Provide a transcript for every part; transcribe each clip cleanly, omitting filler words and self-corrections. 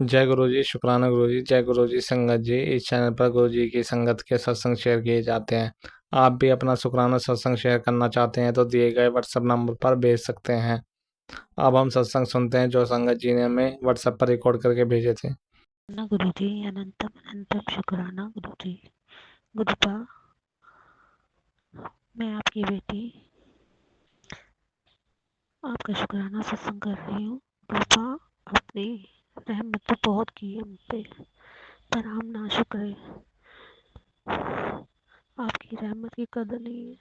जय गुरु जी, शुक्राना गुरु जी। जय गुरु जी। संगत जी, इस चैनल पर गुरु जी की संगत के सत्संग शेयर किए जाते हैं। आप भी अपना शुक्राना सत्संग शेयर करना चाहते हैं तो दिए गए व्हाट्सएप नंबर पर भेज सकते हैं। अब हम सत्संग सुनते हैं जो संगत जी ने हमें व्हाट्सएप पर रिकॉर्ड करके भेजे थे। ना गुरु जी, अनंतम अनंतम शुक्राना गुरु जी। गुरुपा, मैं आपकी बेटी आपका शुक्राना सत्संग कर रही हूँ। गुरुपा, आपने रहमत तो बहुत की है मुझ पे, पर हम ना शुक्र है। आपकी रहमत की कदर नहीं है।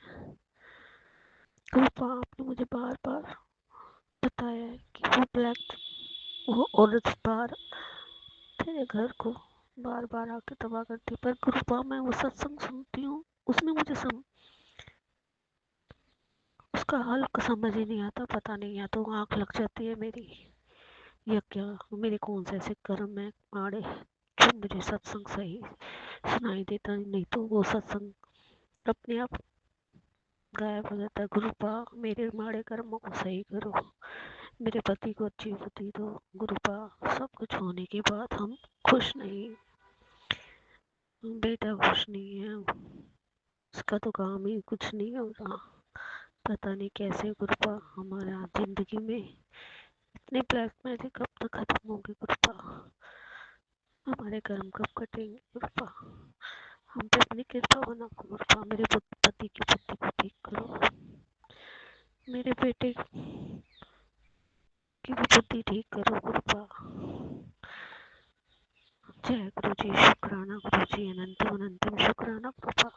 गुरुपा, आपने मुझे बार बार बताया है कि वो औरत बार तेरे घर को बार बार आके तबाह करती है। पर गुरुपा, मैं वो सत्संग सुनती हूँ, उसमें मुझे उसका हल समझ ही नहीं आता। पता नहीं, या तो आँख लग जाती है मेरी, या क्या मेरे कौन से ऐसे कर्म है आड़े जो मुझे सत्संग सही सुनाई देता नहीं, तो वो सत्संग अपने आप गायब हो जाता है। गुरुपा, मेरे माड़े कर्मों को सही करो, मेरे पति को अच्छी बुद्धि दो। गुरुपा, सब कुछ होने के बाद हम खुश नहीं, बेटा खुश नहीं है, उसका तो काम ही कुछ नहीं हो रहा। पता नहीं कैसे गुरुपा हमारा जिंदगी में इतने ब्लैक मैजिक कब तक खत्म होंगे गुरुपा, हमारे कर्म कब कटेंगे गुरुपा। हम पे अपनी कृपा बना गुरुपा, मेरे पति की बुद्धि को ठीक करो, मेरे बेटे की भी बुद्धि ठीक करो गुरुपा। जय गुरु जी, शुक्राना गुरु जी, अनंतम अनंतम शुक्राना गुरुपा।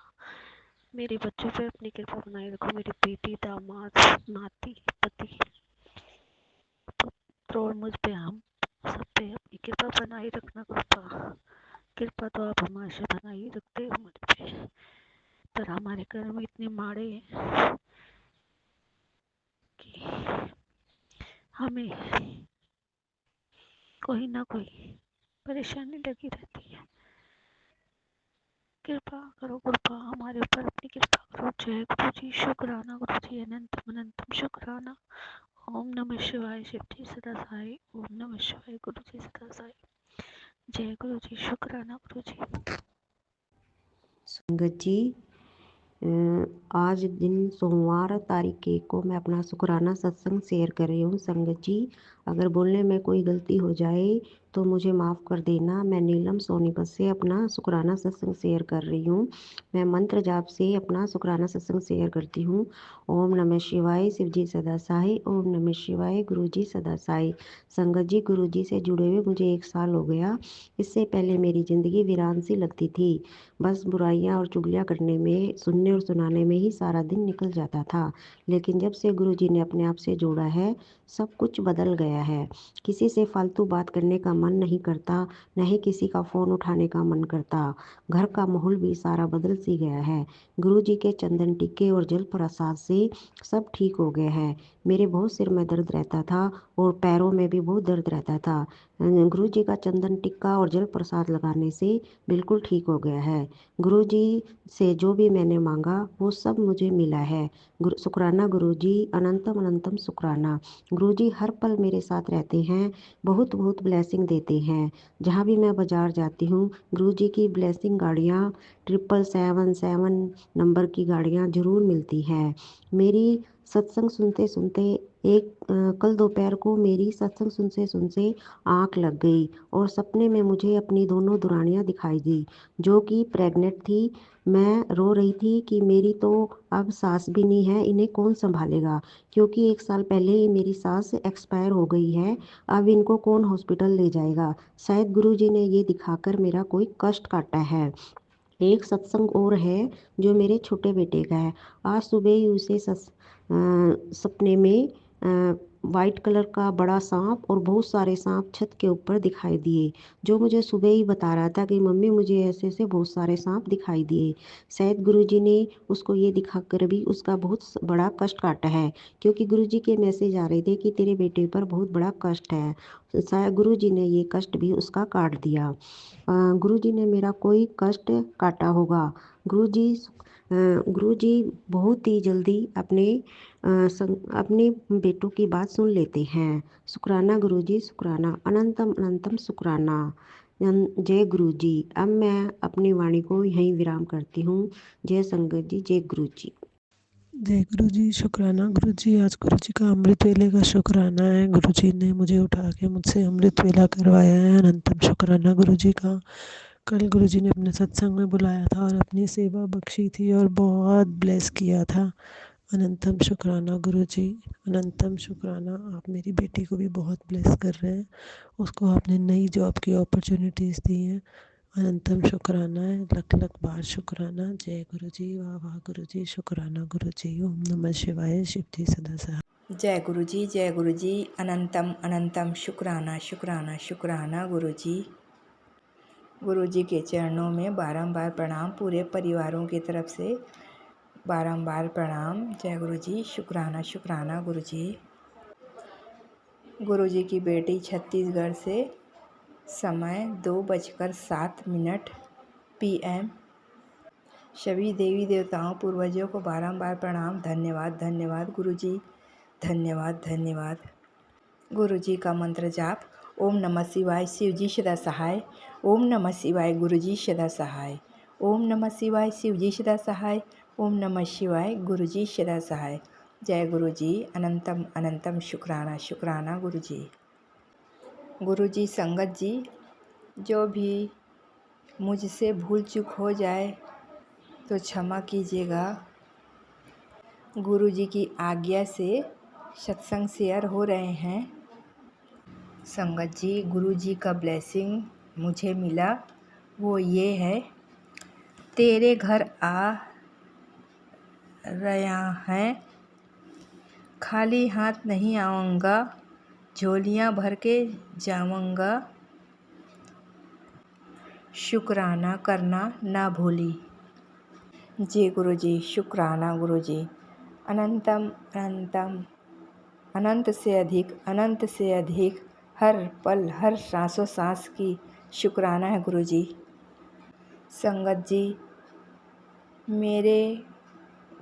मेरे बच्चों पे अपनी कृपा बनाए रखो, मेरी बेटी, दामाद, नाती, पति और मुझ पे, हम सब पे अपनी कृपा बनाए रखना गुरुपा। कृपा तो आप हमेशा बनाई रखते हो मुझ पे, पर हमारे कर्म इतने माड़े हैं कि हमें कोई ना कोई परेशानी लगी रहती है। कृपा करो गुरुपा, हमारे ऊपर अपनी कृपा करो। जय गुरु जी, शुक्राना गुरु जी, अनंतम अनंतम शुक्राना। ओम नमः शिवाय, शिव जी सदा साई। ओम नमः शिवाय, गुरु जी सदा साई। जय गुरु जी, शुक्राना गुरु जी। संगत जी, आज दिन सोमवार तारीख 1 को मैं अपना शुक्राना सत्संग शेयर कर रही हूँ। संगत जी, अगर बोलने में कोई गलती हो जाए तो मुझे माफ़ कर देना। मैं नीलम सोनीपत से अपना शुक्राना सत्संग शेयर कर रही हूँ। मैं मंत्र जाप से अपना शुक्राना सत्संग शेयर करती हूँ। ओम नमः शिवाय, शिव जी सदा साई। ओम नमः शिवाय, गुरु जी सदा साई। संगत जी, गुरु जी से जुड़े हुए मुझे 1 साल हो गया। इससे पहले मेरी ज़िंदगी वीरान सी लगती थी। बस बुराइयाँ और चुगलियाँ करने में, सुनने और सुनाने में ही सारा दिन निकल जाता था। लेकिन जब से गुरुजी ने अपने आप से जोड़ा है, सब कुछ बदल गया है। किसी से फालतू बात करने का मन नहीं करता, न ही किसी का फ़ोन उठाने का मन करता। घर का माहौल भी सारा बदल सी गया है। गुरुजी के चंदन टीके और जल प्रसाद से सब ठीक हो गया है। मेरे बहुत सिर में दर्द रहता था और पैरों में भी बहुत दर्द रहता था। गुरुजी का चंदन टिक्का और जल प्रसाद लगाने से बिल्कुल ठीक हो गया है। गुरुजी से जो भी मैंने मांगा वो सब मुझे मिला है। शुक्राना गुरुजी, अनंतम अनंतम शुक्राना। गुरुजी हर पल मेरे साथ रहते हैं, बहुत बहुत ब्लेसिंग देते हैं। जहाँ भी मैं बाज़ार जाती हूँ, गुरुजी की ब्लेसिंग गाड़ियाँ 777 नंबर की गाड़ियाँ ज़रूर मिलती हैं। मेरी सत्संग सुनते सुनते कल दोपहर को मेरी सत्संग सुनते सुनते आँख लग गई और सपने में मुझे अपनी दोनों दुरानियाँ दिखाई दी, जो कि प्रेग्नेंट थी। मैं रो रही थी कि मेरी तो अब सास भी नहीं है, इन्हें कौन संभालेगा, क्योंकि 1 साल पहले ही मेरी सास एक्सपायर हो गई है। अब इनको कौन हॉस्पिटल ले जाएगा। शायद गुरुजी ने ये दिखाकर मेरा कोई कष्ट काटा है। एक सत्संग और है जो मेरे छोटे बेटे का है। आज सुबह ही उसे सपने में वाइट कलर का बड़ा सांप और बहुत सारे सांप छत के ऊपर दिखाई दिए, जो मुझे सुबह ही बता रहा था कि मम्मी मुझे ऐसे ऐसे बहुत सारे सांप दिखाई दिए। शायद गुरुजी ने उसको ये दिखाकर भी उसका बहुत बड़ा कष्ट काटा है, क्योंकि गुरुजी के मैसेज आ रहे थे कि तेरे बेटे पर बहुत बड़ा कष्ट है। शायद गुरुजी ने ये कष्ट भी उसका काट दिया। गुरुजी ने मेरा कोई कष्ट काटा होगा। गुरुजी गुरुजी बहुत ही जल्दी अपने बेटों की बात सुन लेते हैं। शुक्राना गुरुजी, शुक्राना, अनंतम अनंतम शुक्राना। जय गुरुजी। अब मैं अपनी वाणी को यहीं विराम करती हूँ। जय संगत जी, जय गुरुजी। जय गुरु जी। शुक्राना गुरु जी। आज गुरु जी का अमृत वेले का शुक्राना है। गुरु जी ने मुझे उठा के मुझसे अमृत वेला करवाया है। अनंतम शुक्राना गुरु जी का। कल गुरु जी ने अपने सत्संग में बुलाया था और अपनी सेवा बख्शी थी और बहुत ब्लेस किया था। अनंतम शुक्राना गुरु जी। अनंतम शुक्राना। आप मेरी बेटी को भी बहुत ब्लेस कर रहे हैं। उसको आपने नई जॉब की अपॉर्चुनिटीज़ दी हैं। अनंतम शुक्राना है। लख लख बार शुक्राना। जय गुरु जी। वाह वाह गुरु जी। शुक्राना गुरु जी। ओम नमः शिवाय। शिव जी सदा सहाय। जय गुरु जी, जय गुरु जी। अनंतम अनंतम शुक्राना शुक्राना शुक्राना गुरु जी। गुरु जी के चरणों में बारंबार प्रणाम। पूरे परिवारों की तरफ से बारंबार प्रणाम। जय गुरु जी। शुक्राना शुक्राना गुरु जी। गुरु जी की बेटी छत्तीसगढ़ से, समय 2:07 PM। सभी देवी देवताओं पूर्वजों को बारंबार प्रणाम। धन्यवाद धन्यवाद गुरु जी। धन्यवाद धन्यवाद। गुरु जी का मंत्र जाप। ओम नमः शिवाय। शिव जी सदा सहाय। ओम नमः शिवाय। गुरु जी सदा सहाय। ओम नमः शिवाय। शिव जी सदा सहाय। ओम नमः शिवाय। गुरु जी सदा सहाय। जय गुरु जी। अनंतम अनंतम शुक्राना शुक्राना गुरु जी। गुरु जी, संगत जी, जो भी मुझसे भूल चूक हो जाए तो क्षमा कीजिएगा। गुरु जी की आज्ञा से सत्संग शेयर हो रहे हैं। संगत जी, गुरु जी का ब्लेसिंग मुझे मिला, वो ये है, तेरे घर आ रहा है, खाली हाथ नहीं आऊँगा, झोलियाँ भर के जाऊँगा, शुक्राना करना ना भूली। जी गुरु जी। शुक्राना गुरु जी। अनंतम अनंतम, अनंत से अधिक हर पल हर सांसों सांस की शुक्राना है गुरु जी। संगत जी, मेरे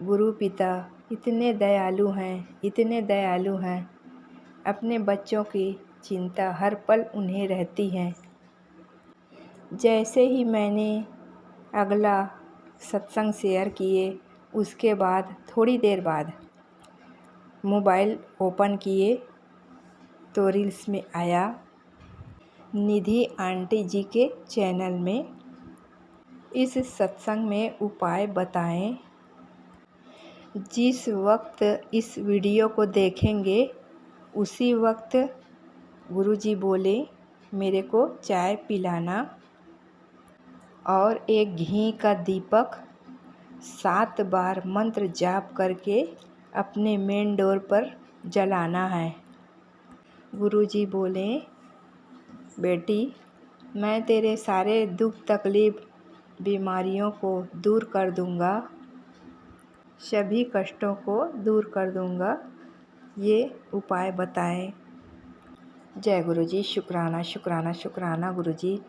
गुरु पिता इतने दयालु हैं, अपने बच्चों की चिंता हर पल उन्हें रहती है। जैसे ही मैंने अगला सत्संग शेयर किए, उसके बाद थोड़ी देर बाद मोबाइल ओपन किए तो रील्स में आया, निधि आंटी जी के चैनल में इस सत्संग में उपाय बताएं। जिस वक्त इस वीडियो को देखेंगे उसी वक्त गुरुजी बोले मेरे को चाय पिलाना और एक घी का दीपक 7 बार मंत्र जाप करके अपने मेन डोर पर जलाना है। गुरुजी बोले, बेटी, मैं तेरे सारे दुख तकलीफ बीमारियों को दूर कर दूंगा, सभी कष्टों को दूर कर दूंगा, ये उपाय बताएं। जय गुरु जी। शुक्राना शुक्राना शुक्राना गुरु जी।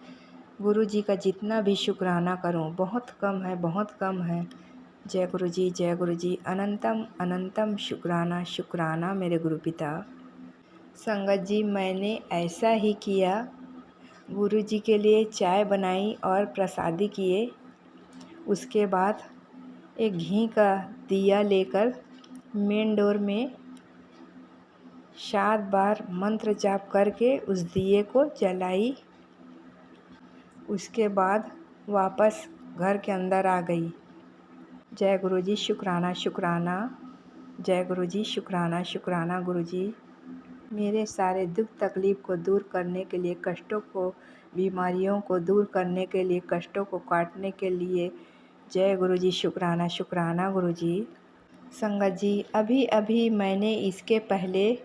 गुरु जी का जितना भी शुक्राना करूं बहुत कम है, बहुत कम है। जय गुरु जी, जय गुरु जी। अनंतम अनंतम शुक्राना शुक्राना मेरे गुरु पिता। संगत जी, मैंने ऐसा ही किया, गुरु जी के लिए चाय बनाई और प्रसादी किए। उसके बाद एक घी का दिया लेकर मेन डोर में 7 बार मंत्र जाप करके उस दिए को जलाई। उसके बाद वापस घर के अंदर आ गई। जय गुरु जी। शुक्राना शुक्राना। जय गुरु जी। शुक्राना शुक्राना गुरु जी। मेरे सारे दुख तकलीफ़ को दूर करने के लिए, कष्टों को, बीमारियों को दूर करने के लिए, कष्टों को काटने के लिए, जय गुरु जी। शुक्राना शुक्राना गुरु जी। संगत जी, अभी अभी मैंने इसके पहले,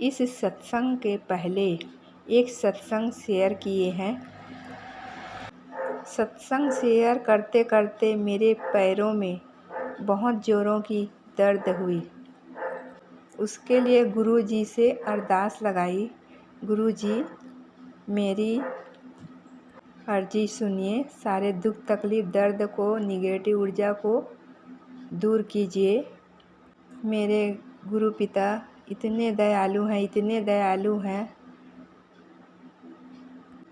इस सत्संग के पहले एक सत्संग शेयर किए हैं। सत्संग शेयर करते करते मेरे पैरों में बहुत ज़ोरों की दर्द हुई। उसके लिए गुरु जी से अरदास लगाई, गुरु जी मेरी अर्जी सुनिए, सारे दुख तकलीफ़ दर्द को, निगेटिव ऊर्जा को दूर कीजिए। मेरे गुरु पिता इतने दयालु हैं, इतने दयालु हैं।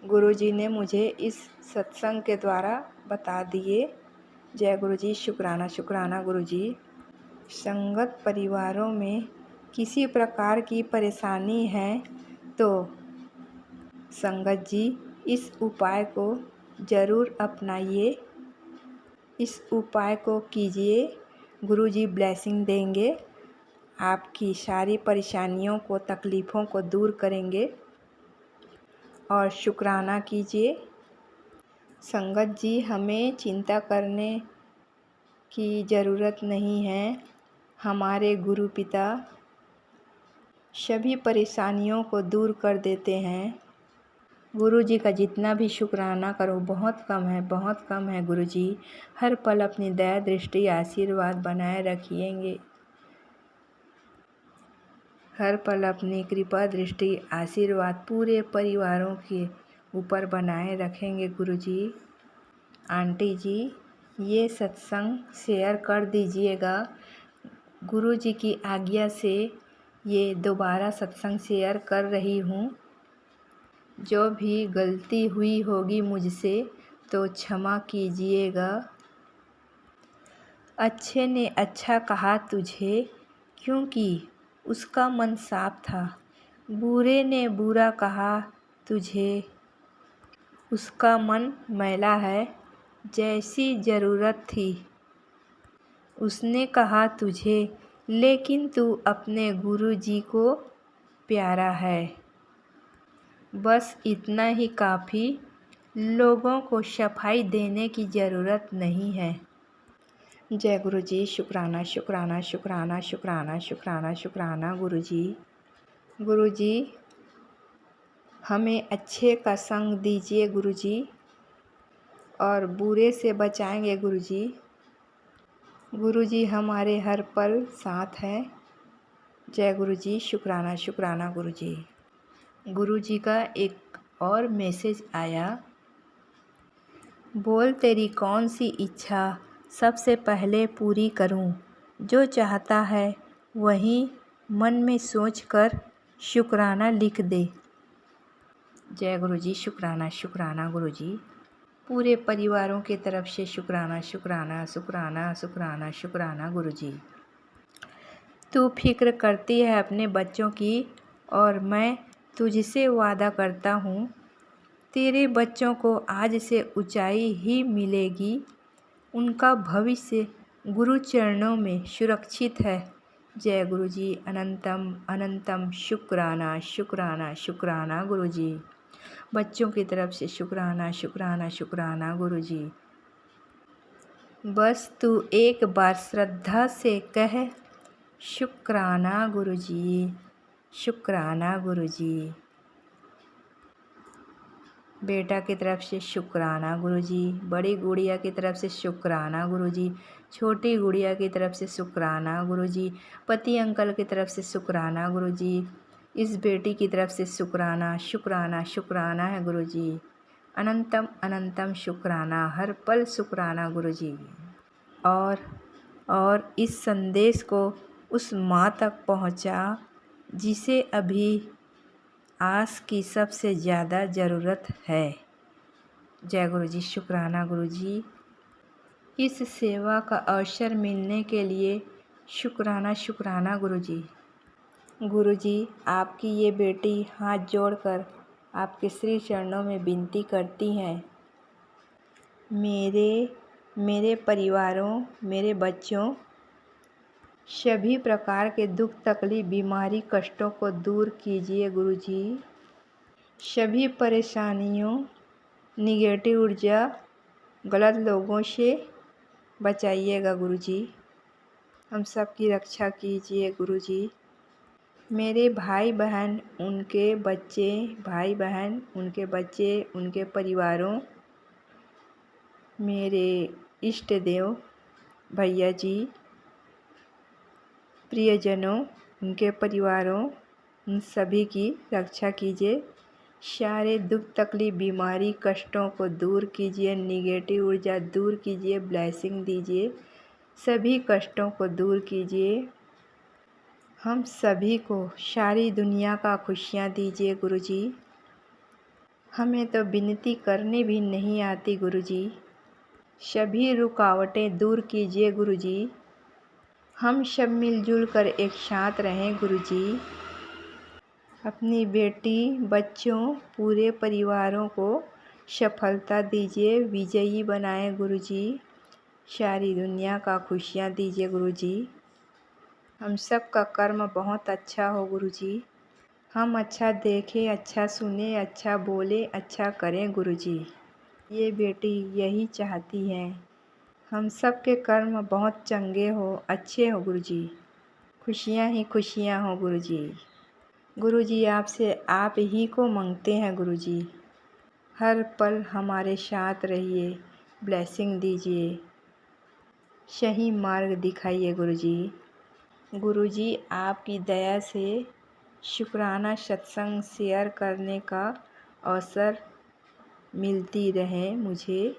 गुरुजी ने मुझे इस सत्संग के द्वारा बता दिए। जय गुरुजी, शुक्राना शुक्राना गुरुजी। संगत परिवारों में किसी प्रकार की परेशानी है तो संगत जी इस उपाय को ज़रूर अपनाइए, इस उपाय को कीजिए। गुरुजी ब्लेसिंग देंगे, आपकी सारी परेशानियों को, तकलीफ़ों को दूर करेंगे। और शुक्राना कीजिए। संगत जी, हमें चिंता करने की ज़रूरत नहीं है। हमारे गुरु पिता सभी परेशानियों को दूर कर देते हैं। गुरु जी का जितना भी शुक्राना करो बहुत कम है, बहुत कम है। गुरु जी हर पल अपनी दया दृष्टि आशीर्वाद बनाए रखिएंगे, हर पल अपनी कृपा दृष्टि आशीर्वाद पूरे परिवारों के ऊपर बनाए रखेंगे। गुरु जी, आंटी जी ये सत्संग शेयर कर दीजिएगा। गुरु जी की आज्ञा से ये दोबारा सत्संग शेयर कर रही हूँ। जो भी गलती हुई होगी मुझसे तो क्षमा कीजिएगा। अच्छे ने अच्छा कहा तुझे क्योंकि उसका मन साफ था, बुरे ने बुरा कहा तुझे उसका मन मैला है। जैसी ज़रूरत थी उसने कहा तुझे, लेकिन तू अपने गुरु जी को प्यारा है। बस इतना ही काफ़ी, लोगों को सफाई देने की ज़रूरत नहीं है। जय गुरु जी, शुक्राना शुक्राना शुक्राना शुक्राना शुक्राना शुक्राना गुरु जी। गुरु जी हमें अच्छे का संग दीजिए गुरु जी, और बुरे से बचाएंगे गुरु जी। गुरु जी हमारे हर पल साथ हैं। जय गुरु जी, शुक्राना शुक्राना गुरु जी। गुरु जी का एक और मैसेज आया। बोल तेरी कौन सी इच्छा सबसे पहले पूरी करूं, जो चाहता है वही मन में सोचकर शुक्राना लिख दे। जय गुरु जी, शुक्राना शुक्राना गुरु जी। पूरे परिवारों के तरफ से शुक्राना शुक्राना शुक्राना शुक्राना शुक्राना गुरु जी। तू फिक्र करती है अपने बच्चों की और मैं तुझसे वादा करता हूँ तेरे बच्चों को आज से ऊंचाई ही मिलेगी। उनका भविष्य गुरु चरणों में सुरक्षित है। जय गुरु जी, अनंतम अनंतम शुक्राना शुक्राना शुक्राना गुरु जी। बच्चों की तरफ से शुक्राना शुक्राना शुक्राना गुरु जी। बस तू एक बार श्रद्धा से कह शुक्राना गुरु जी, शुक्राना गुरु जी। बेटा की तरफ से शुक्राना गुरु जी, बड़ी गुड़िया की तरफ से शुक्राना गुरु जी, छोटी गुड़िया की तरफ से शुक्राना गुरु जी, पति अंकल की तरफ से शुक्राना गुरु जी, इस बेटी की तरफ से शुक्राना शुक्राना शुक्राना है गुरु जी। अनंतम अनंतम शुक्राना, हर पल शुक्राना गुरु जी। और इस संदेश को उस माँ तक पहुँचा जिसे अभी आस की सबसे ज़्यादा ज़रूरत है। जय गुरु जी, शुक्राना गुरु जी। इस सेवा का अवसर मिलने के लिए शुक्राना शुक्राना गुरु जी। गुरु जी आपकी ये बेटी हाथ जोड़कर आपके श्री चरणों में विनती करती हैं। मेरे परिवारों, मेरे बच्चों सभी प्रकार के दुख तकलीफ बीमारी कष्टों को दूर कीजिए गुरु जी। सभी परेशानियों, निगेटिव ऊर्जा, गलत लोगों से बचाइएगा गुरु जी। हम सब की रक्षा कीजिए गुरु जी। मेरे भाई बहन, उनके बच्चे, भाई बहन, उनके बच्चे, उनके परिवारों, मेरे इष्ट देव भैया जी, प्रियजनों, उनके परिवारों, उन सभी की रक्षा कीजिए। सारे दुख तकलीफ बीमारी कष्टों को दूर कीजिए, निगेटिव ऊर्जा दूर कीजिए, ब्लेसिंग दीजिए। सभी कष्टों को दूर कीजिए। हम सभी को सारी दुनिया का खुशियाँ दीजिए गुरुजी। हमें तो विनती करनी भी नहीं आती गुरुजी। सभी रुकावटें दूर कीजिए गुरुजी। हम सब मिलजुल कर एक साथ रहें गुरुजी। अपनी बेटी, बच्चों, पूरे परिवारों को सफलता दीजिए, विजयी बनाए गुरुजी। सारी दुनिया का खुशियाँ दीजिए गुरुजी। हम सब का कर्म बहुत अच्छा हो गुरुजी। हम अच्छा देखें, अच्छा सुने, अच्छा बोले, अच्छा करें गुरुजी। ये बेटी यही चाहती है। हम सब के कर्म बहुत चंगे हो, अच्छे हो गुरुजी। खुशियाँ ही खुशियाँ हो गुरुजी। गुरुजी आपसे आप ही को मांगते हैं गुरुजी। हर पल हमारे साथ रहिए, ब्लेसिंग दीजिए, सही मार्ग दिखाइए गुरुजी। गुरुजी आपकी दया से शुक्राना सत्संग शेयर करने का अवसर मिलती रहे मुझे।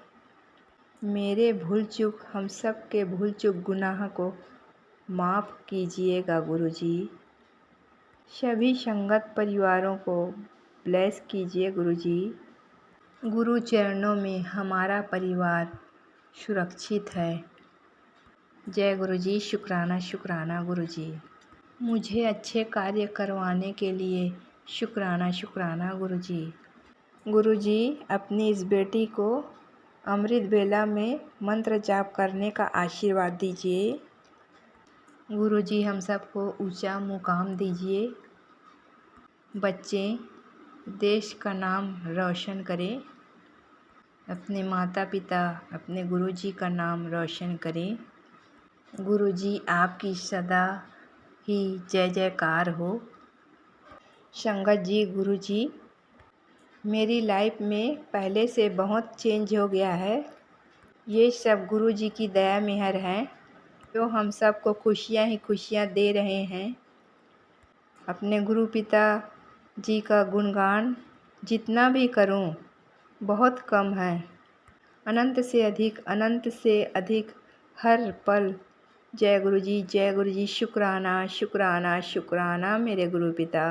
मेरे भूल चूक, हम सब के भूल चूक गुनाह को माफ़ कीजिएगा गुरुजी। सभी संगत परिवारों को ब्लेस कीजिए गुरुजी। गुरु चरणों में हमारा परिवार सुरक्षित है। जय गुरुजी। शुक्राना शुक्राना गुरुजी। मुझे अच्छे कार्य करवाने के लिए शुक्राना शुक्राना गुरुजी। गुरुजी अपनी इस बेटी को अमृत वेला में मंत्र जाप करने का आशीर्वाद दीजिए। गुरुजी हम सबको ऊंचा मुकाम दीजिए। बच्चे देश का नाम रोशन करें। अपने माता पिता, अपने गुरुजी का नाम रोशन करें। गुरुजी आपकी सदा ही जय जयकार हो। संगत जी, गुरुजी मेरी लाइफ में पहले से बहुत चेंज हो गया है। ये सब गुरुजी की दया मेहर है, जो हम सबको खुशियाँ ही खुशियाँ दे रहे हैं। अपने गुरु पिता जी का गुणगान जितना भी करूं बहुत कम है। अनंत से अधिक हर पल जय गुरुजी। शुक्राना शुक्राना शुक्राना मेरे गुरु पिता।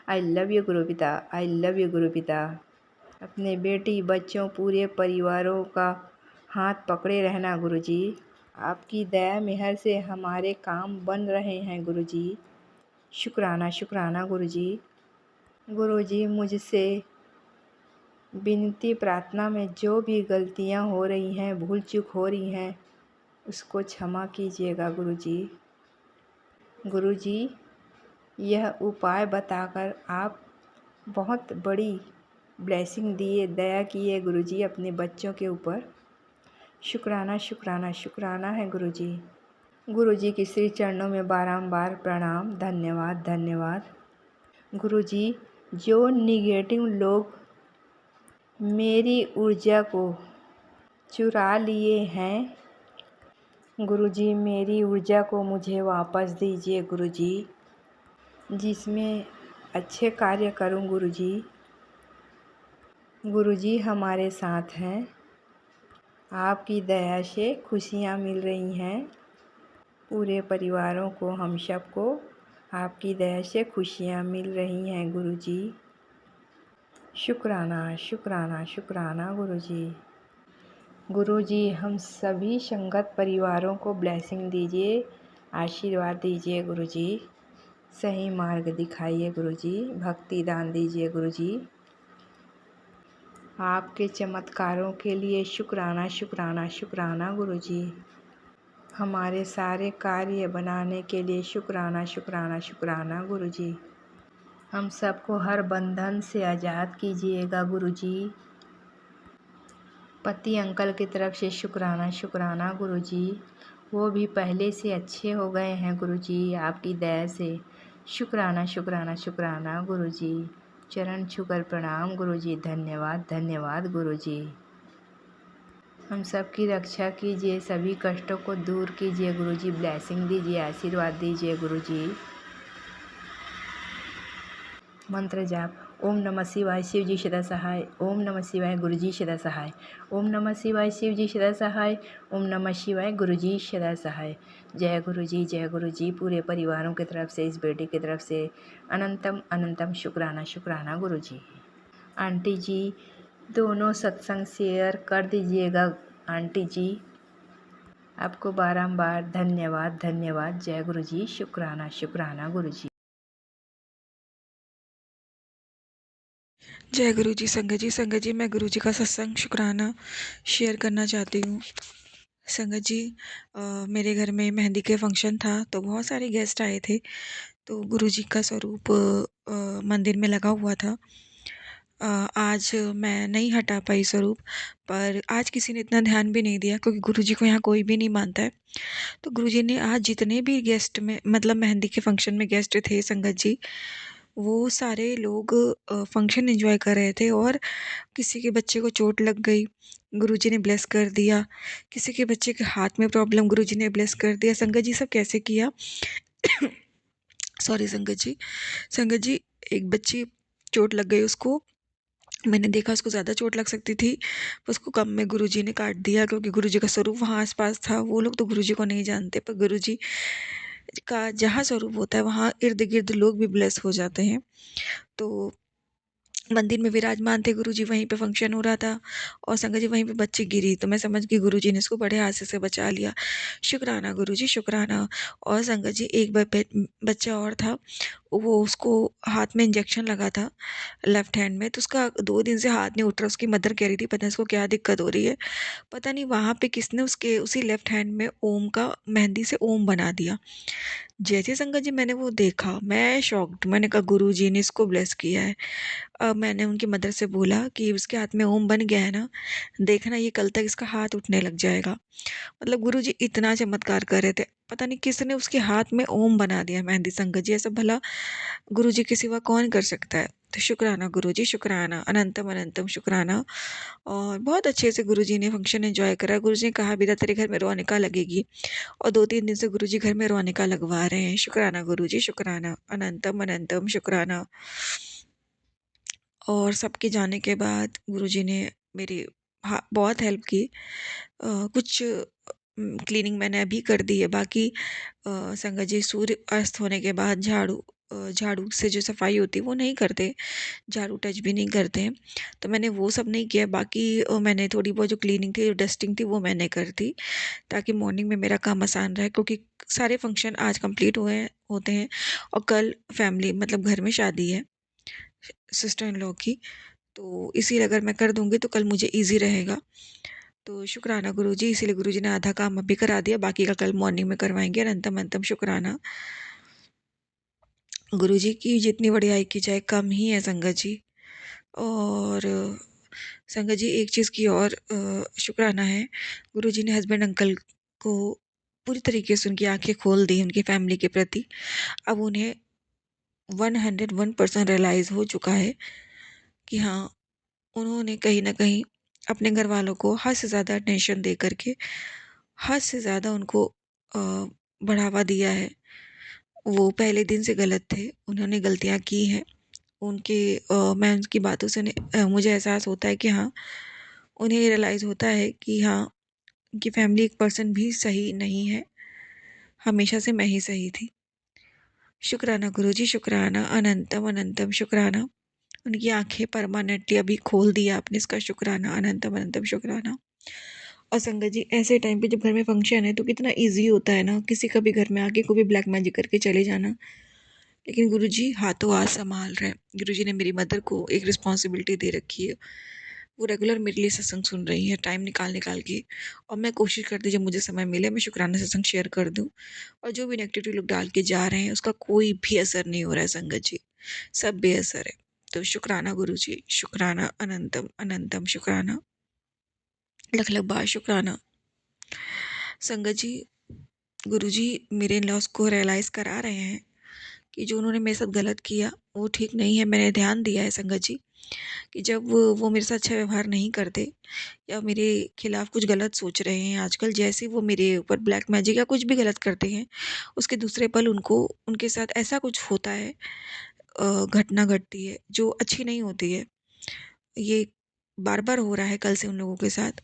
आई लव यू गुरु पिता, आई लव यू गुरु पिता। अपने बेटी, बच्चों, पूरे परिवारों का हाथ पकड़े रहना गुरुजी। आपकी दया मेहर से हमारे काम बन रहे हैं गुरुजी। शुक्राना शुक्राना गुरुजी। गुरुजी मुझसे विनती प्रार्थना में जो भी गलतियां हो रही हैं, भूल चूक हो रही हैं, उसको क्षमा कीजिएगा गुरुजी। गुरुजी यह उपाय बताकर आप बहुत बड़ी ब्लेसिंग दिए, दया किए गुरुजी अपने बच्चों के ऊपर। शुक्राना शुक्राना शुक्राना है गुरुजी। गुरुजी की श्री चरणों में बारंबार प्रणाम, धन्यवाद धन्यवाद। गुरुजी जो निगेटिव लोग मेरी ऊर्जा को चुरा लिए हैं, गुरुजी मेरी ऊर्जा को मुझे वापस दीजिए गुरुजी, जिसमें अच्छे कार्य करूं गुरुजी। गुरुजी हमारे साथ हैं। आपकी दया से खुशियां मिल रही हैं। पूरे परिवारों को, हम सबको आपकी दया से खुशियां मिल रही हैं गुरुजी। शुक्राना शुक्राना शुक्राना गुरुजी। गुरुजी हम सभी संगत परिवारों को ब्लेसिंग दीजिए, आशीर्वाद दीजिए गुरुजी। सही मार्ग दिखाइए गुरुजी, भक्ति दान दीजिए गुरुजी। आपके चमत्कारों के लिए शुक्राना शुक्राना शुक्राना गुरुजी। हमारे सारे कार्य बनाने के लिए शुक्राना शुक्राना शुक्राना गुरुजी। हम सबको हर बंधन से आज़ाद कीजिएगा गुरुजी। पति अंकल की तरफ से शुक्राना शुक्राना गुरुजी। वो भी पहले से अच्छे हो गए हैं गुरुजी आपकी दया से। शुक्राना शुक्राना शुक्राना गुरुजी। चरण छूकर प्रणाम गुरुजी। धन्यवाद धन्यवाद गुरुजी। हम सब की रक्षा कीजिए, सभी कष्टों को दूर कीजिए गुरुजी। ब्लेसिंग दीजिए, आशीर्वाद दीजिए गुरुजी। मंत्र जाप। ओम नमः शिवाय शिव जी सदा सहाय। ओम नमः शिवाय गुरु जी सदा सहाय। ओम नमः शिवाय शिव जी सदा सहाय। ओम नमः शिवाय गुरु जी सदा सहाय। जय गुरु जी, जय गुरु जी। पूरे परिवारों की तरफ से, इस बेटी की तरफ से अनंतम अनंतम शुक्राना शुक्राना गुरु जी। आंटी जी दोनों सत्संग शेयर कर दीजिएगा। आंटी जी आपको बारंबार धन्यवाद धन्यवाद। जय गुरु जी, शुक्राना शुक्राना गुरु जी। जय गुरु जी। संगत जी मैं गुरु जी का सत्संग शुक्राना शेयर करना चाहती हूँ। संगत जी मेरे घर में मेहंदी के फंक्शन था तो बहुत सारे गेस्ट आए थे, तो गुरु जी का स्वरूप मंदिर में लगा हुआ था। आज मैं नहीं हटा पाई स्वरूप, पर आज किसी ने इतना ध्यान भी नहीं दिया क्योंकि गुरु जी को यहाँ कोई भी नहीं मानता है। तो गुरु जी ने आज जितने भी गेस्ट में मतलब मेहंदी के फंक्शन में गेस्ट थे संगत जी, वो सारे लोग फंक्शन एंजॉय कर रहे थे और किसी के बच्चे को चोट लग गई, गुरुजी ने ब्लेस कर दिया। किसी के बच्चे के हाथ में प्रॉब्लम, गुरुजी ने ब्लेस कर दिया। संगत जी सब कैसे किया सॉरी संगत जी एक बच्ची चोट लग गई उसको, मैंने देखा उसको ज़्यादा चोट लग सकती थी, उसको कम में गुरुजी ने काट दिया क्योंकि गुरुजी का स्वरूप वहाँ आस-पास था। वो लोग तो गुरुजी को नहीं जानते, पर गुरुजी का जहाँ स्वरूप होता है वहाँ इर्द-गिर्द लोग भी ब्लेस हो जाते हैं। तो मंदिर में विराजमान थे गुरुजी, वहीं पे फंक्शन हो रहा था और संगत जी वहीं पे बच्ची गिरी, तो मैं समझ गई गुरुजी ने इसको बड़े हादसे से बचा लिया। शुक्राना गुरुजी शुक्राना। और संगत जी एक बच्चा और था, वो उसको हाथ में इंजेक्शन लगा था लेफ्ट हैंड में, तो उसका 2 दिन से हाथ नहीं उठ रहा। उसकी मदर कह रही थी पता नहीं इसको क्या दिक्कत हो रही है, पता नहीं वहाँ पे किसने उसके उसी लेफ्ट हैंड में ओम का मेहंदी से ओम बना दिया। जैसे संगत जी मैंने वो देखा, मैं शॉक्ड। मैंने कहा गुरुजी ने इसको ब्लेस किया है। मैंने उनकी मदर से बोला कि उसके हाथ में ओम बन गया है ना, देखना ये कल तक इसका हाथ उठने लग जाएगा। मतलब गुरुजी इतना चमत्कार कर रहे थे, पता नहीं किसने उसके हाथ में ओम बना दिया मेहंदी। संगत जी ऐसा भला गुरुजी के सिवा कौन कर सकता है। तो शुक्राना गुरुजी शुक्राना, अनंतम अनंतम शुक्राना। और बहुत अच्छे से गुरुजी ने फंक्शन एंजॉय करा। गुरुजी ने कहा बेटा तेरे घर में रौनका लगेगी, और 2-3 दिन से गुरुजी घर में रौनका लगवा रहे हैं। शुक्राना गुरुजी शुक्राना, अनंतम अनंतम शुक्राना। और सबके जाने के बाद गुरुजी ने मेरी बहुत हेल्प की। कुछ क्लीनिंग मैंने अभी कर दी है, बाकी संगत जी सूर्य अस्त होने के बाद झाड़ू से जो सफाई होती है वो नहीं करते, झाड़ू टच भी नहीं करते हैं, तो मैंने वो सब नहीं किया। बाकी मैंने थोड़ी बहुत जो क्लीनिंग थी, जो डस्टिंग थी, वो मैंने कर दी ताकि मॉर्निंग में मेरा काम आसान रहे, क्योंकि सारे फंक्शन आज कंप्लीट होते हैं और कल फैमिली मतलब घर में शादी है सिस्टर इन लॉ की, तो इसीलिए अगर मैं कर दूँगी तो कल मुझे ईज़ी रहेगा। तो शुक्राना गुरुजी, इसीलिए गुरुजी ने आधा काम अभी करा दिया, बाकी का कल मॉर्निंग में करवाएँगे। अनंतम अनंतम शुक्राना। गुरुजी की जितनी बड़ाई की जाए कम ही है संगत जी। और संगत जी एक चीज़ की और शुक्राना है, गुरुजी ने हस्बैंड अंकल को पूरी तरीके से उनकी आँखें खोल दी उनकी फैमिली के प्रति। अब उन्हें 101% रियलाइज़ हो चुका है कि हाँ, उन्होंने कहीं न कहीं अपने घरवालों को हद से ज़्यादा अटेंशन दे कर के, हद से ज़्यादा उनको बढ़ावा दिया है। वो पहले दिन से गलत थे, उन्होंने गलतियाँ की हैं। मैं उनकी बातों से मुझे एहसास होता है कि हाँ, उन्हें रियलाइज़ होता है कि हाँ, उनकी फैमिली 1% भी सही नहीं है, हमेशा से मैं ही सही थी। शुक्राना गुरुजी शुक्राना, अनंतम अनंतम शुक्राना। उनकी आँखें परमानेंटली अभी खोल दिया आपने, इसका शुक्राना, अनंतम अनंतम शुक्राना। और संगत जी ऐसे टाइम पे जब घर में फंक्शन है तो कितना ईज़ी होता है ना, किसी का भी घर में आके कोई भी ब्लैक मैजिक करके चले जाना। लेकिन गुरुजी हाथों हाथ संभाल रहे हैं। गुरुजी ने मेरी मदर को एक रिस्पॉन्सिबिलिटी दे रखी है, वो रेगुलर मेरे लिए सत्संग सुन रही है टाइम निकाल के, और मैं कोशिश करती हूँ जब मुझे समय मिले मैं शुक्राना सत्संग शेयर कर दूँ। और जो भी नेगेटिविटी लोग डाल के जा रहे हैं उसका कोई भी असर नहीं हो रहा है संगत जी, सब बेअसर है। तो शुक्राना गुरुजी शुक्राना, अनंतम अनंतम शुक्राना, लख लख बार शुक्राना। संगत जी गुरुजी मेरे इन-लॉज़ को रियलाइज़ करा रहे हैं कि जो उन्होंने मेरे साथ गलत किया वो ठीक नहीं है। मैंने ध्यान दिया है संगत जी कि जब वो मेरे साथ अच्छा व्यवहार नहीं करते या मेरे खिलाफ कुछ गलत सोच रहे हैं आजकल, जैसे वो मेरे ऊपर ब्लैक मैजिक या कुछ भी गलत करते हैं, उसके दूसरे पल उनको उनके साथ ऐसा कुछ होता है घटना घटती है जो अच्छी नहीं होती है। ये बार-बार हो रहा है कल से उन लोगों के साथ।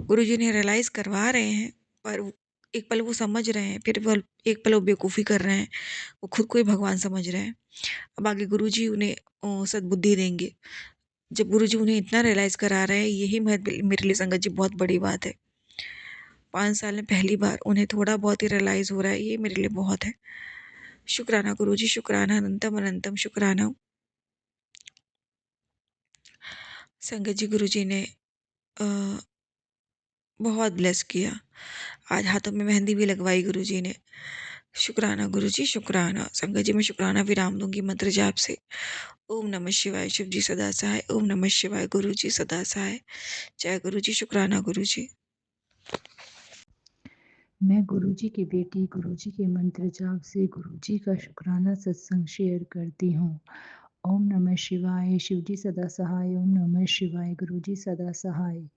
गुरुजी उन्हें रियलाइज़ करवा रहे हैं, पर एक पल वो समझ रहे हैं, फिर वो एक पल वो बेवकूफ़ी कर रहे हैं, वो खुद को ही भगवान समझ रहे हैं। अब आगे गुरुजी उन्हें सद्बुद्धि देंगे। जब गुरुजी उन्हें इतना रियलाइज़ करा रहे हैं, यही मेरे लिए संगत जी बहुत बड़ी बात है। 5 साल में पहली बार उन्हें थोड़ा बहुत ही रियलाइज़ हो रहा है, ये मेरे लिए बहुत है। शुक्राना गुरुजी, शुक्राना अनंतम अनंतम शुक्राना। संगत जी गुरुजी ने अ, बहुत ब्लेस किया। आज हाथों में मेहंदी भी लगवाई गुरुजी ने। शुक्राना गुरुजी, शुक्राना। संगत जी मैं शुक्राना विराम दूँगी मंत्र जाप से। ओम नमः शिवाय, शिव जी सदा सहाय। ओम नमः शिवाय, गुरुजी सदा सहाय। जय गुरुजी, शुक्राना गुरुजी। मैं गुरुजी की बेटी गुरुजी के मंत्र जाप से गुरुजी का शुक्राना सत्संग शेयर करती हूँ। ओम नमः शिवाय, शिवजी सदा सहाय। ओम नमः शिवाय, गुरुजी सदा सहाय।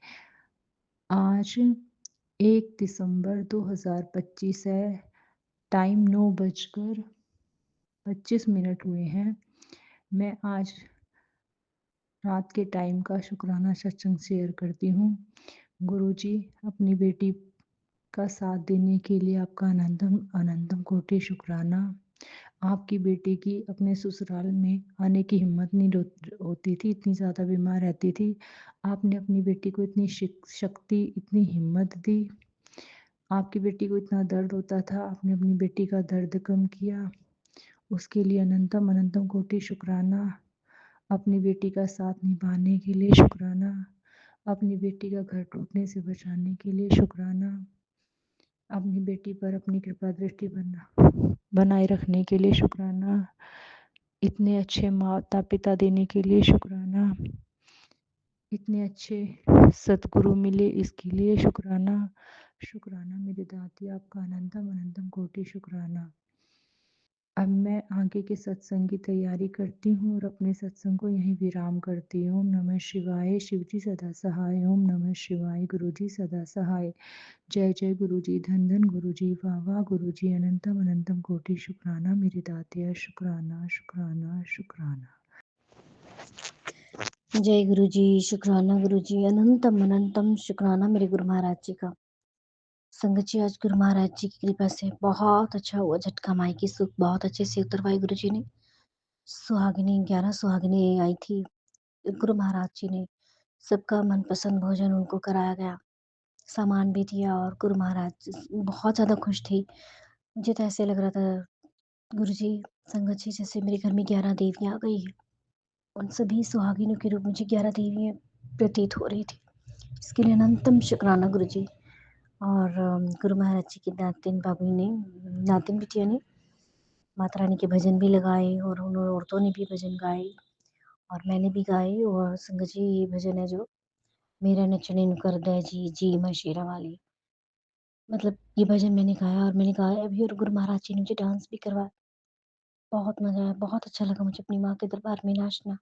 आज 1 दिसंबर 2025 है। टाइम 9:25 हुए हैं। मैं आज रात के टाइम का शुक्राना सत्संग शेयर करती हूँ। गुरुजी अपनी बेटी का साथ देने के लिए आपका अनंतम अनंतम कोटि शुक्राना। आपकी बेटी की अपने ससुराल में आने की हिम्मत नहीं होती थी, इतनी ज़्यादा बीमार रहती थी। आपने अपनी बेटी को इतनी शक्ति, इतनी हिम्मत दी। आपकी बेटी को इतना दर्द होता था, आपने अपनी बेटी का दर्द कम किया। उसके लिए अनंतम अनंतम कोटि शुक्राना। अपनी बेटी का साथ निभाने के लिए शुक्राना। अपनी बेटी का घर टूटने से बचाने के लिए शुक्राना। अपनी बेटी पर अपनी कृपा दृष्टि बनाए रखने के लिए शुक्राना। इतने अच्छे माता पिता देने के लिए शुक्राना। इतने अच्छे सतगुरु मिले इसके लिए शुक्राना। शुक्राना मेरे दाती, आपका अनंतम अनंतम कोटि शुक्राना। अब मैं आगे के सत्संग की तैयारी करती हूँ और अपने सत्संग को यहीं विराम करती हूँ। ओम नमः शिवाय, शिवजी सदा सहाय। ओम नमः शिवाय, गुरुजी सदा सहाय। जय जय गुरुजी, धन धन गुरुजी, वाह वाह गुरुजी, अनंतम अनंतम कोटि शुक्राना मेरे दातिया, शुक्राना शुक्राना शुक्राना। जय गुरु जी, शुक्राना गुरु जी, अनंतम अनंतम शुक्राना मेरे गुरु महाराज जी का। संगत जी आज गुरु महाराज जी की कृपा से बहुत अच्छा हुआ, झटका माई की सुख बहुत अच्छे से उतरवाई गुरु जी ने। सुहागिनी 11 सुहागिनी आई थी, गुरु महाराज जी ने सबका मनपसंद भोजन उनको कराया गया, सामान भी दिया और गुरु महाराज बहुत ज़्यादा खुश थी। मुझे तो ऐसे लग रहा था गुरु जी, संगत जी जैसे मेरे घर में 11 देवियाँ आ गई है, उन सभी सुहागिनों के रूप मुझे 11 देवियाँ प्रतीत हो रही थी। इसके लिए अनंतम शुक्राना गुरु जी। और गुरु महाराज जी की नातिन बाबू ने, नातिन बिटिया ने माता रानी के भजन भी लगाए और उन औरतों ने भी भजन गाए और मैंने भी गाए। और संगत जी ये भजन है जो मेरा नचने नु कर दे जी जी मैं शेरा वाली, मतलब ये भजन मैंने गाया और मैंने गाया अभी और गुरु महाराज जी ने मुझे डांस भी करवाया। बहुत मज़ा आया, बहुत अच्छा लगा मुझे अपनी माँ के दरबार में नाचना।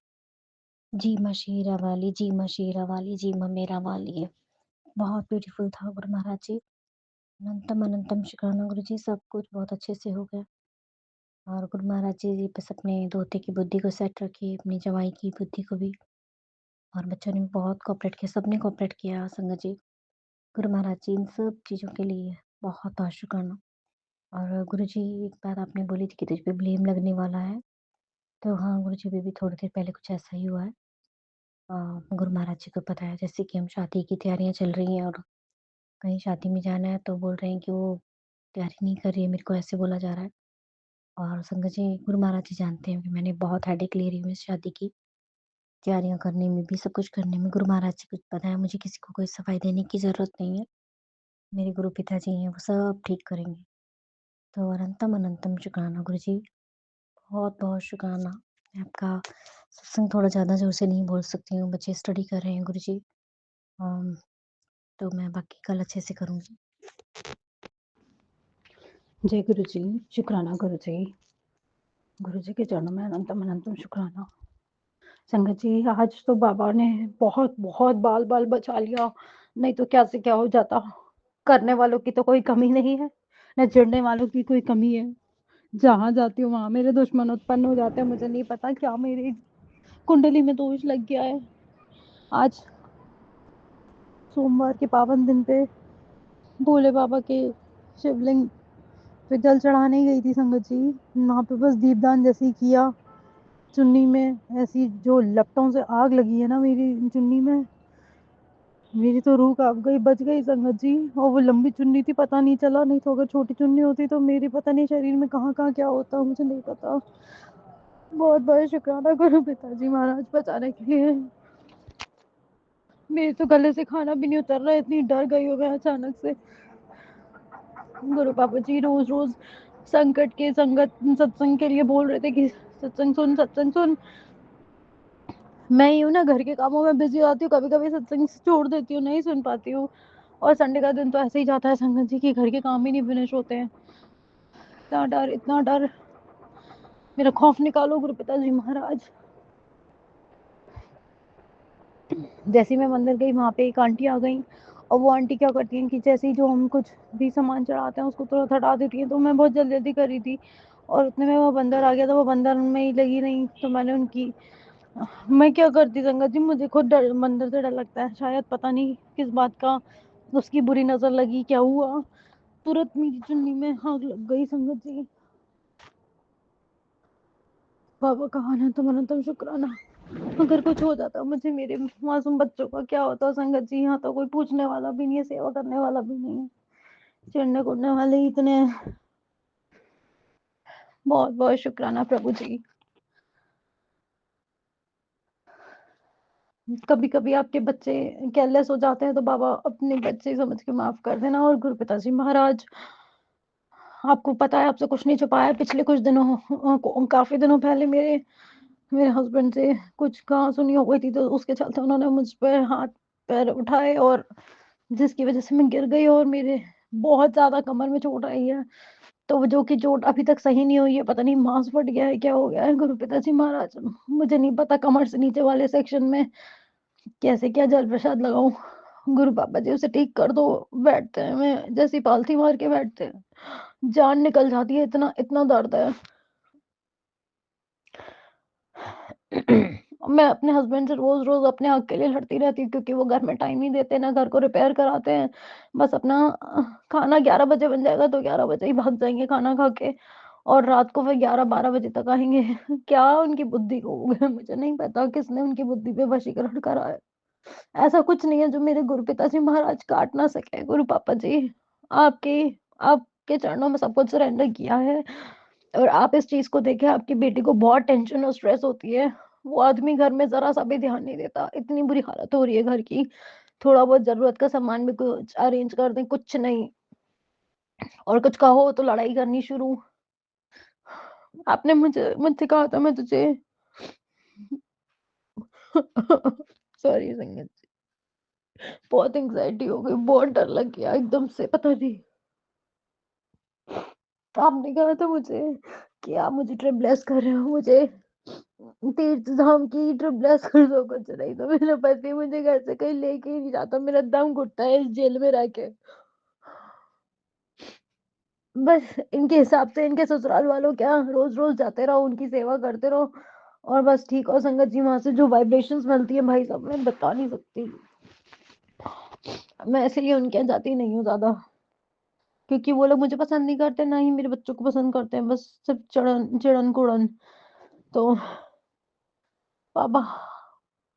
जी माँ शेरा वाली, जी माँ शेरा वाली, जी माँ मेरा वाली है। बहुत ब्यूटीफुल था गुरु महाराज जी। अनंतम अनंतम शुक्राना गुरु जी, सब कुछ बहुत अच्छे से हो गया। और गुरु महाराज जी बस अपने दोते की बुद्धि को सेट रखिए, अपनी जवाई की बुद्धि को भी। और बच्चों ने भी बहुत कोऑपरेट किया, सबने कोऑपरेट किया संगत जी। गुरु महाराज जी इन सब चीज़ों के लिए बहुत बहुत शुक्राना। और गुरु जी एक बात आपने बोली थी कि तुझ पे ब्लेम लगने वाला है, तो हाँ गुरु जी, भी थोड़ी देर पहले कुछ ऐसा ही हुआ है। गुरु महाराज जी को पता है, जैसे कि हम शादी की तैयारियाँ चल रही हैं और कहीं शादी में जाना है तो बोल रहे हैं कि वो तैयारी नहीं कर रही है, मेरे को ऐसे बोला जा रहा है। और संगत जी गुरु महाराज जी जानते हैं कि मैंने बहुत हेडेक ले रही हूँ इस शादी की तैयारियाँ करने में भी, सब कुछ करने में। गुरु महाराज जी को पता है मुझे किसी को कोई सफाई देने की ज़रूरत नहीं है, मेरे गुरु पिताजी हैं, वो सब ठीक करेंगे। तो अनंतम अनंतम शुक्राना गुरु जी, बहुत बहुत शुक्राना। मैं आपका सत्संग थोड़ा ज़्यादा ज़ोर से नहीं बोल सकती हूँ, बच्चे स्टडी कर रहे हैं गुरु जी। तो मैं बाकी कल अच्छे से करूँगी। जय गुरु जी, शुक्राना गुरु जी। गुरु जी के चरणों में अनंतम अनंतम शुक्राना। संगत जी आज तो बाबा ने बहुत बहुत बाल बाल बचा लिया, नहीं तो क्या से क्या हो जाता। करने वालों की तो कोई कमी नहीं है, न जुड़ने वालों की कोई कमी है। जहाँ जाती हूँ वहाँ मेरे दुश्मन उत्पन्न हो जाते हैं। मुझे नहीं पता क्या मेरी कुंडली में दोष लग गया है। आज सोमवार के पावन दिन पे भोले बाबा के शिवलिंग पे जल चढ़ाने गई थी संगत जी। वहाँ पे बस दीपदान जैसे ही किया, चुन्नी में ऐसी जो लपटों से आग लगी है ना मेरी चुन्नी में, मेरी तो रूह कांप गई, बच गई संगत जी। और वो लंबी चुन्नी थी, पता नहीं चला, नहीं तो अगर छोटी चुन्नी होती तो मेरी पता नहीं शरीर में कहाँ कहाँ क्या होता, मुझे नहीं पता। बहुत बहुत शुक्राना करो पिताजी महाराज बचाने के लिए। मेरे तो गले से खाना भी नहीं उतर रहा है, इतनी डर गई हूँ मैं अचानक से। गुरु पापा जी रोज रोज संकट के संगत सत्संग के लिए बोल रहे थे कि सत्संग सुन सत्संग सुन। मैं ही हूँ ना, घर के कामों में बिजी आती हूँ, कभी कभी सत्संग छोड़ देती हूँ, नहीं सुन पाती हूँ। और संडे का दिन तो ऐसे ही जाता है संगत जी कि घर के काम ही नहीं फिनिश होते हैं। इतना डर, इतना डर, मेरा खौफ निकालो गुरु पिताजी महाराज। जैसे मैं मंदिर गई वहाँ पे एक आंटी आ गई, और वो आंटी क्या करती हैं कि जैसे ही जो हम कुछ भी सामान चढ़ाते हैं उसको तुरंत हटा देती हैं। तो मैं बहुत जल्दी जल्दी करी थी, और उतने में वो बंदर आ गया, तो वो बंदर में ही लगी नहीं। तो मैंने उनकी, मैं क्या करती संगत जी, मुझे खुद डर, मंदिर से डर लगता है, शायद पता नहीं किस बात का उसकी बुरी नजर लगी, क्या हुआ, तुरंत मेरी चुन्नी में आग लग गई संगत जी। बाबा का अनंतम अनंतम शुक्राना। अगर कुछ हो जाता मुझे, मेरे मासूम बच्चों का क्या होता संगत जी। यहाँ तो कोई पूछने वाला भी नहीं है, सेवा करने वाला भी नहीं है, चिढ़ने कूदने वाले ही इतने हैं। बहुत बहुत शुक्राना प्रभु जी। कभी कभी आपके बच्चे केयरलेस हो जाते हैं तो बाबा अपने बच्चे समझ के माफ कर देना। और गुरु पिताजी महाराज, आपको पता है आपसे कुछ नहीं छुपाया है। पिछले कुछ दिनों, काफी दिनों पहले मेरे मेरे हस्बैंड से कुछ कहा सुनी हो गई थी, तो उसके चलते उन्होंने मुझ पर हाथ पैर उठाए, और जिसकी वजह से मैं गिर गई और मेरे बहुत ज्यादा कमर में चोट आई है। तो वो जो कि चोट अभी तक सही नहीं हुई है, पता नहीं मांस फट गया है, क्या हो गया है गुरु पिताजी महाराज, मुझे नहीं पता। कमर से नीचे वाले सेक्शन में कैसे क्या जल प्रसाद लगाऊं। गुरु बाबा जी उसे ठीक कर दो। बैठते हैं मैं जैसी पालथी मार के बैठते हैं, जान निकल जाती है, इतना इतना दर्द है। मैं अपने हस्बैंड से रोज रोज अपने हक के लिए लड़ती रहती हूँ, क्योंकि वो घर में टाइम नहीं देते, ना घर को रिपेयर कराते हैं। बस अपना खाना 11 बजे बन जाएगा तो 11 बजे ही भाग जाएंगे खाना खा के, और रात को फिर 11-12 बजे तक आएंगे। क्या उनकी बुद्धि को मुझे नहीं पता किसने उनकी बुद्धि पे वशीकरण करा है। ऐसा कुछ नहीं है जो मेरे गुरु पिताजी महाराज काट ना सके। गुरु पापा जी, आपके आपके चरणों में सब कुछ सरेंडर किया है, और आप इस चीज को देखें, आपकी बेटी को बहुत टेंशन और स्ट्रेस होती है। वो आदमी घर में जरा सा भी ध्यान नहीं देता, इतनी बुरी हालत हो रही है घर की। थोड़ा बहुत जरूरत का सामान भी कुछ अरेंज कर दें, कुछ नहीं, और कुछ कहो तो लड़ाई करनी शुरू। आपने मुझे मुझसे कहा था मैं तुझे सॉरी संगत जी, बहुत एंग्जाइटी हो गई, बहुत डर लग गया एकदम से, पता नहीं। आपने कहा था मुझे कि आप मुझे ट्रिप ब्लेस कर रहे हो, मुझे तीर्थ धाम की ट्रिप ब्लेस कर दो, कुछ नहीं तो मेरा पति मुझे घर से कहीं लेके ही नहीं जाता, मेरा दम घुटता है इस जेल में रह के। बस इनके हिसाब से इनके ससुराल वालों क्या, रोज रोज जाते रहो, उनकी सेवा करते रहो, और बस ठीक। और संगत जी वहां से जो वाइब्रेशंस मिलती है भाई साहब, मैं बता नहीं सकती। मैं इसलिए उनके यहाँ जाती नहीं हूँ ज्यादा, क्योंकि वो लोग मुझे पसंद नहीं करते, ना ही मेरे बच्चों को पसंद करते हैं, बस सिर्फ चिड़न चिड़न कुड़न। तो बाबा,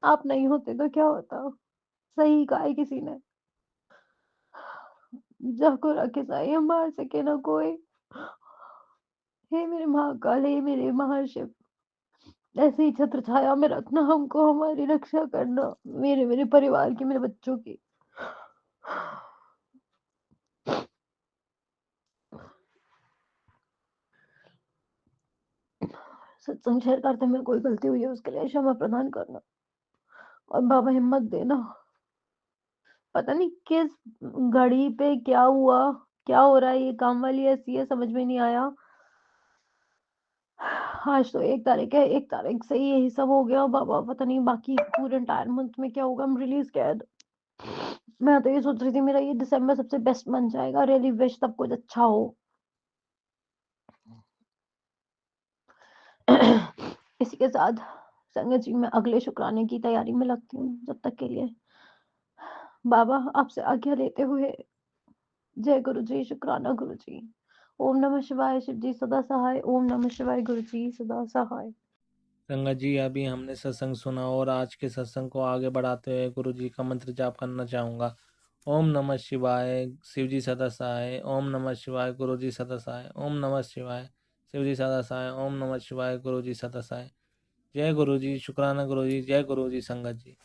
आप नहीं होते तो क्या होता, सही कहा है किसी ने, जाको रखे साई मार सके ना कोई। हे मेरे महाकाल, हे मेरे महाशिव, ऐसे ही छत्र छाया में रखना हमको, हमारी रक्षा करना, मेरे मेरे परिवार की, मेरे बच्चों की। सत्संग शेयर करते में कोई गलती हुई है उसके लिए क्षमा प्रदान करना, और बाबा हिम्मत देना। पता नहीं किस घड़ी पे क्या हुआ, क्या हो रहा है, ये काम वाली ऐसी है, समझ में नहीं आया। आज तो 1 तारीख है, 1 तारीख से ही यही सब हो गया बाबा, पता नहीं बाकी पूरे एंटायर मंथ में क्या होगा। I'm really scared। मैं तो ये सोच रही थी मेरा ये दिसंबर सबसे बेस्ट मंथ जाएगा, रियली विश सब कुछ अच्छा हो। इसी के साथ संगत जी मैं अगले शुक्राने की तैयारी में लगती हूँ। जब तक के लिए बाबा आपसे आज्ञा लेते हुए जय गुरु जी, शुक्राना गुरु जी। ओम नमः शिवाय, शिव जी सदा सहाय। ओम नमः शिवाय, गुरु जी सदा सहाय। संगत जी, अभी हमने सत्संग सुना और आज के सत्संग को आगे बढ़ाते हुए गुरु जी का मंत्र जाप करना चाहूँगा। ओम नमः शिवाय, शिव जी सदा सहाय। ओम नमः शिवाय, गुरु जी सदा सहाय। ओम नमः शिवाय, शिव जी सदा सहाय। ओम नमः शिवाय, गुरु जी सदा सहाय। जय गुरु जी, शुक्राना गुरु जी, जय गुरु जी संगत जी।